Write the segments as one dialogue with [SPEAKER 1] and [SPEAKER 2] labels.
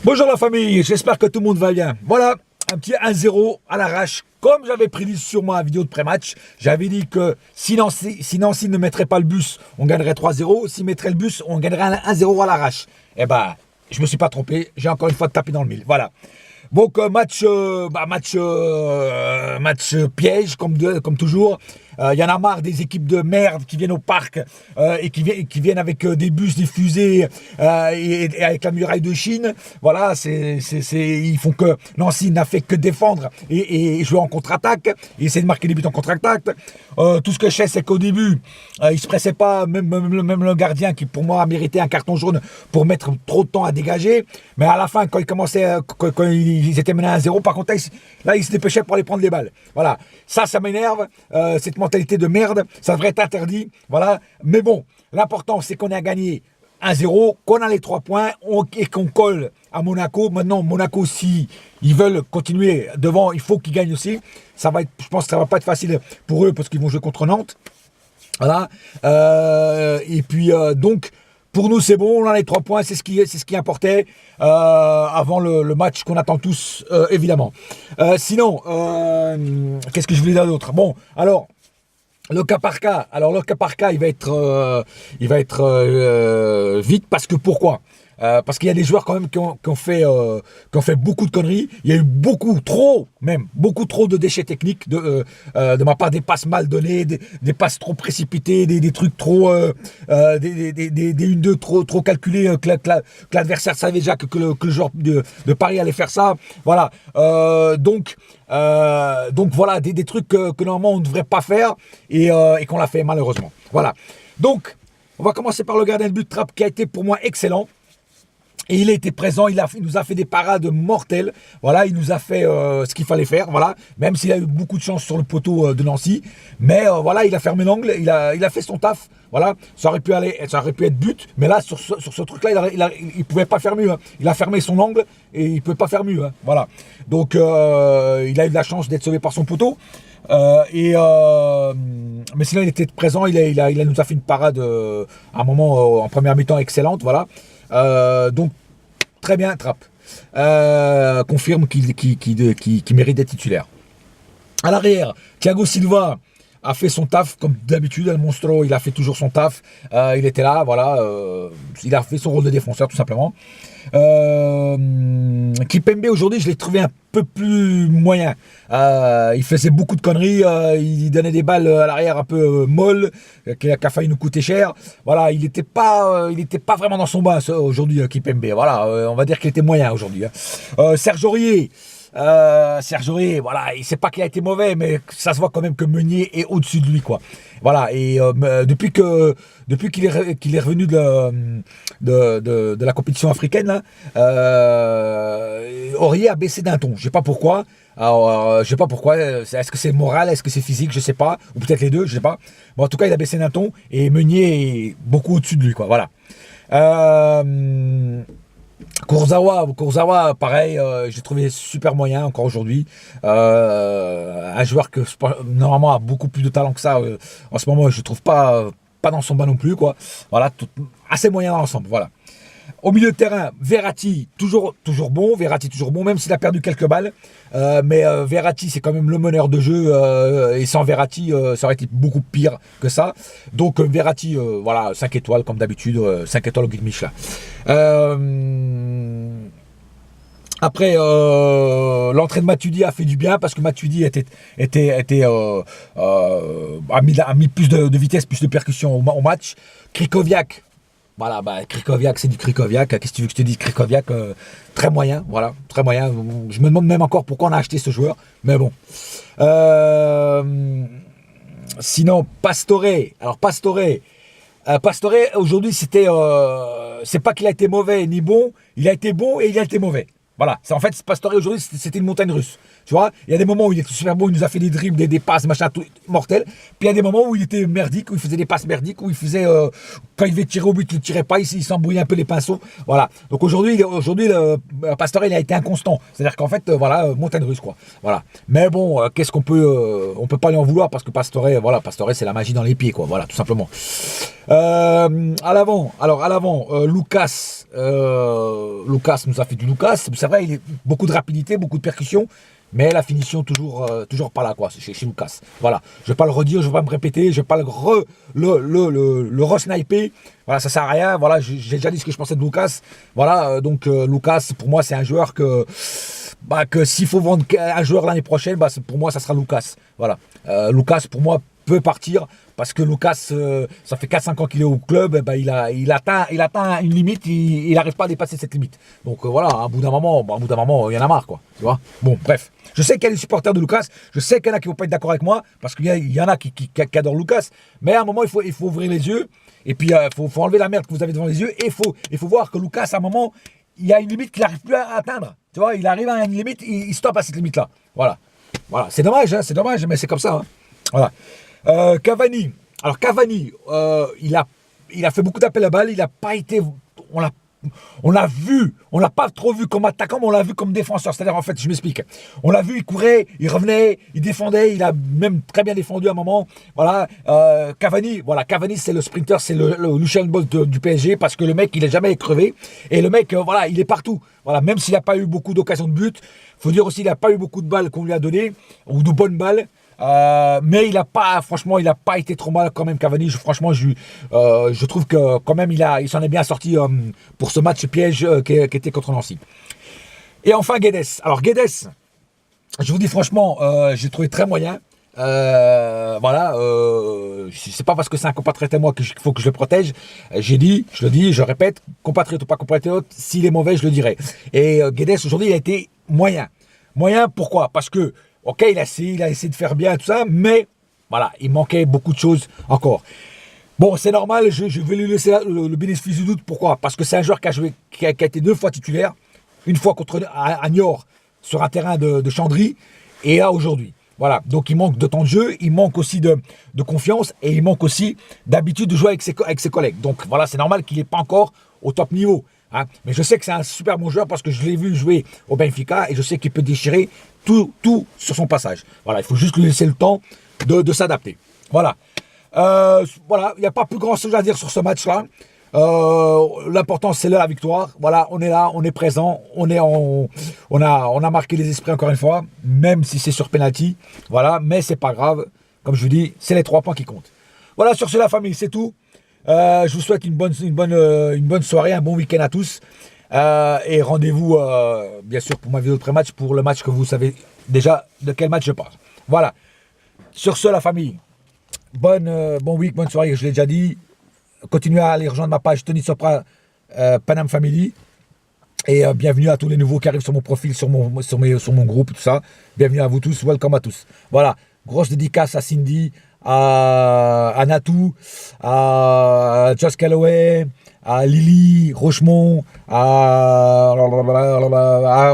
[SPEAKER 1] Bonjour la famille, j'espère que tout le monde va bien. Voilà, un petit 1-0 à l'arrache. Comme j'avais prédit sur ma vidéo de pré-match, j'avais dit que si Nancy ne mettrait pas le bus, on gagnerait 3-0. S'il mettrait le bus, on gagnerait 1-0 à l'arrache. Eh ben, je me suis pas trompé. J'ai encore une fois tapé dans le mille. Voilà. Donc match piège comme toujours. Il y en a marre des équipes de merde qui viennent au parc et qui viennent avec des bus, des fusées et avec la muraille de Chine. Voilà, ils font que Nancy n'a fait que défendre et jouer en contre-attaque. Et essayer de marquer des buts en contre-attaque. Tout ce que je sais, c'est qu'au début, il se pressait pas, même le gardien qui pour moi a mérité un carton jaune pour mettre trop de temps à dégager. Mais à la fin, quand ils étaient menés à 1-0, par contre, là, ils se dépêchaient pour aller prendre les balles. Voilà, ça m'énerve, cette mentalité de merde, ça devrait être interdit. Voilà, mais bon, l'important, c'est qu'on a gagné 1-0, qu'on a les 3 points et qu'on colle à Monaco. Maintenant, Monaco, si ils veulent continuer devant, il faut qu'ils gagnent aussi. Je pense que ça va pas être facile pour eux parce qu'ils vont jouer contre Nantes. Voilà, et puis donc. Pour nous, c'est bon, on a les 3 points, c'est ce qui importait avant le match qu'on attend tous, évidemment. Sinon, qu'est-ce que je voulais dire d'autre? Bon, alors, le cas par cas. Alors, le cas par cas, il va être vite parce que pourquoi? Parce qu'il y a des joueurs quand même qui ont fait beaucoup de conneries. Il y a eu beaucoup trop de déchets techniques de ma part, des passes mal données, des passes trop précipitées, des trucs trop, des 1-2 trop calculés, que l'adversaire savait déjà que le joueur de Paris allait faire ça. Voilà. Donc voilà, des trucs que normalement on ne devrait pas faire et qu'on l'a fait malheureusement. Voilà. Donc, on va commencer par le gardien de but Trapp qui a été pour moi excellent. Et il a été présent, il nous a fait des parades mortelles. Voilà, il nous a fait ce qu'il fallait faire. Voilà, même s'il a eu beaucoup de chance sur le poteau de Nancy, mais voilà, il a fermé l'angle, il a fait son taf. Voilà, ça aurait pu être but, mais là sur ce truc-là, il pouvait pas faire mieux. Hein. Il a fermé son angle et il pouvait pas faire mieux. Hein. Voilà, donc il a eu de la chance d'être sauvé par son poteau. Mais sinon il était présent, il nous a fait une parade à un moment en première mi-temps excellente. Voilà. Donc très bien Trapp, confirme qu'il mérite d'être titulaire. À l'arrière, Thiago Silva a fait son taf comme d'habitude. El Monstro, il a fait toujours son taf. Il était là, voilà. Il a fait son rôle de défenseur tout simplement. Kimpembe aujourd'hui, je l'ai trouvé un peu plus moyen. Il faisait beaucoup de conneries. Il donnait des balles à l'arrière un peu molles, qui a failli nous coûter cher. Voilà, il n'était pas vraiment dans son bain aujourd'hui, Kimpembe. Voilà, on va dire qu'il était moyen aujourd'hui. Serge Aurier. Voilà, il sait pas qu'il a été mauvais, mais ça se voit quand même que Meunier est au-dessus de lui, quoi. Voilà, et depuis qu'il est revenu de la compétition africaine, là, Aurier a baissé d'un ton. Je sais pas pourquoi. Alors, je sais pas pourquoi. Est-ce que c'est moral, est-ce que c'est physique, je sais pas, ou peut-être les deux, je sais pas. Bon, en tout cas, il a baissé d'un ton et Meunier est beaucoup au-dessus de lui, quoi. Voilà. Kurzawa, pareil, j'ai trouvé super moyen encore aujourd'hui. Un joueur que normalement a beaucoup plus de talent que ça. En ce moment, je trouve pas dans son bas non plus, quoi. Voilà, assez moyen dans l'ensemble. Voilà. Au milieu de terrain, Verratti, toujours bon. Verratti, toujours bon, même s'il a perdu quelques balles. Mais Verratti, c'est quand même le meneur de jeu. Et sans Verratti, ça aurait été beaucoup pire que ça. Donc, Verratti, voilà, 5 étoiles, comme d'habitude. 5 étoiles au guide Michelin. Après, l'entrée de Matuidi a fait du bien parce que Matuidi a mis plus de vitesse, plus de percussion au match. Krikoviak. Voilà, Krikoviak, c'est du Krikoviak. Qu'est-ce que tu veux que je te dise? Krikoviak, très moyen, voilà, très moyen. Je me demande même encore pourquoi on a acheté ce joueur, mais bon. Sinon, Pastore. Alors, Pastore, aujourd'hui, c'est pas qu'il a été mauvais ni bon, il a été bon et il a été mauvais. Voilà, en fait, Pastore aujourd'hui, c'était une montagne russe. Tu vois, il y a des moments où il était super bon, il nous a fait des dribbles, des passes, machin, tout mortel. Puis il y a des moments où il était merdique, où il faisait des passes merdiques, où il faisait, quand il devait tirer au but, il ne tirait pas, il s'embrouillait un peu les pinceaux. Voilà. Donc aujourd'hui, Pastore, il a été inconstant. C'est-à-dire qu'en fait, voilà, montagne russe, quoi. Voilà. Mais bon, qu'est-ce qu'on peut, on peut pas lui en vouloir parce que Pastore, c'est la magie dans les pieds, quoi. Voilà, tout simplement. À l'avant, Lucas Lucas nous a fait du Lucas. C'est vrai, il a beaucoup de rapidité, beaucoup de percussion, mais la finition toujours pas là, quoi, chez Lucas. Voilà, je vais pas le redire, je vais pas me répéter, je vais pas le re-sniper. Voilà, ça sert à rien. Voilà, j'ai déjà dit ce que je pensais de Lucas. Voilà, donc Lucas, pour moi, c'est un joueur que s'il faut vendre un joueur l'année prochaine, pour moi, ça sera Lucas. Voilà, Lucas, pour moi, peut partir parce que Lucas, ça fait 4-5 ans qu'il est au club, il atteint une limite, il n'arrive pas à dépasser cette limite. Donc voilà, à bout d'un moment, il y en a marre, quoi. Tu vois. Bon, bref. Je sais qu'il y a des supporters de Lucas, je sais qu'il y en a qui ne vont pas être d'accord avec moi, parce qu'il y en a qui adorent Lucas, mais à un moment, il faut ouvrir les yeux, et puis il faut enlever la merde que vous avez devant les yeux, et il faut voir que Lucas, à un moment, il y a une limite qu'il n'arrive plus à atteindre. Tu vois, il arrive à une limite, il stoppe à cette limite-là. Voilà. Voilà. C'est dommage, hein, mais c'est comme ça. Hein. Voilà. Cavani. Alors Cavani, il a fait beaucoup d'appels à balles. Il n'a pas été. On l'a pas trop vu comme attaquant, mais on l'a vu comme défenseur. C'est-à-dire, en fait, je m'explique. On l'a vu, il courait, il revenait, il défendait, il a même très bien défendu à un moment. Voilà. Cavani, c'est le sprinter, c'est le Usain Bolt du PSG, parce que le mec, il est jamais crevé. Et le mec, voilà, il est partout. Voilà, même s'il n'a pas eu beaucoup d'occasions de but, faut dire aussi qu'il n'a pas eu beaucoup de balles qu'on lui a données, ou de bonnes balles. Mais il n'a pas été trop mal quand même, Cavani. Je trouve que quand même il s'en est bien sorti pour ce match piège qui était contre Nancy. Et enfin Guedes. Alors Guedes, je vous dis franchement, j'ai trouvé très moyen. Voilà, c'est pas parce que c'est un compatriote à moi qu'il faut que je le protège. Je le dis, je répète, compatriote ou pas compatriote, s'il est mauvais, je le dirai. Et Guedes aujourd'hui, il a été moyen. Moyen, pourquoi? Parce que ok, il a essayé de faire bien tout ça, mais voilà, il manquait beaucoup de choses encore. Bon, c'est normal, je vais lui laisser le bénéfice du doute. Pourquoi? Parce que c'est un joueur qui a été 2 fois titulaire, une fois contre à Niort sur un terrain de Chandry, et là aujourd'hui. Voilà, donc il manque de temps de jeu, il manque aussi de confiance, et il manque aussi d'habitude de jouer avec ses collègues. Donc voilà, c'est normal qu'il n'est pas encore au top niveau. Hein. Mais je sais que c'est un super bon joueur parce que je l'ai vu jouer au Benfica et je sais qu'il peut déchirer tout sur son passage. Voilà, il faut juste lui laisser le temps de s'adapter. Voilà. Voilà, il n'y a pas plus grand chose à dire sur ce match-là. L'important, c'est la victoire. Voilà, on est là, on est présent, on a marqué les esprits encore une fois, même si c'est sur penalty. Voilà, mais c'est pas grave. Comme je vous dis, c'est les 3 points qui comptent. Voilà, sur ce, la famille, c'est tout. Je vous souhaite une bonne soirée, un bon week-end à tous. Et rendez-vous, bien sûr, pour ma vidéo de pré-match, pour le match que vous savez déjà de quel match je parle. Voilà. Sur ce, la famille, bon week, bonne soirée, je l'ai déjà dit. Continuez à aller rejoindre ma page Tony Sopra Panam Family. Et bienvenue à tous les nouveaux qui arrivent sur mon profil, sur mon groupe, tout ça. Bienvenue à vous tous, welcome à tous. Voilà, grosse dédicace à Cindy, à Natou, à Josh Calloway, à Lily Rochemont, à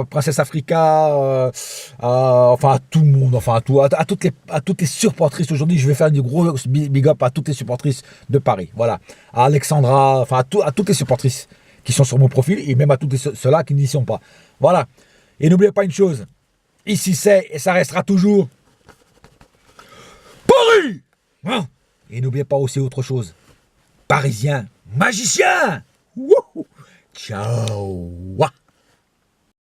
[SPEAKER 1] Princesse Africa, enfin à tout le monde, enfin à toutes les supportrices aujourd'hui. Je vais faire du gros big up à toutes les supportrices de Paris. Voilà, à Alexandra, enfin à toutes les supportrices qui sont sur mon profil et même à tous ceux-là qui n'y sont pas. Voilà. Et n'oubliez pas une chose, ici c'est et ça restera toujours Paris, hein. Et n'oubliez pas aussi autre chose, Parisien magicien. Wouhou. Ciao.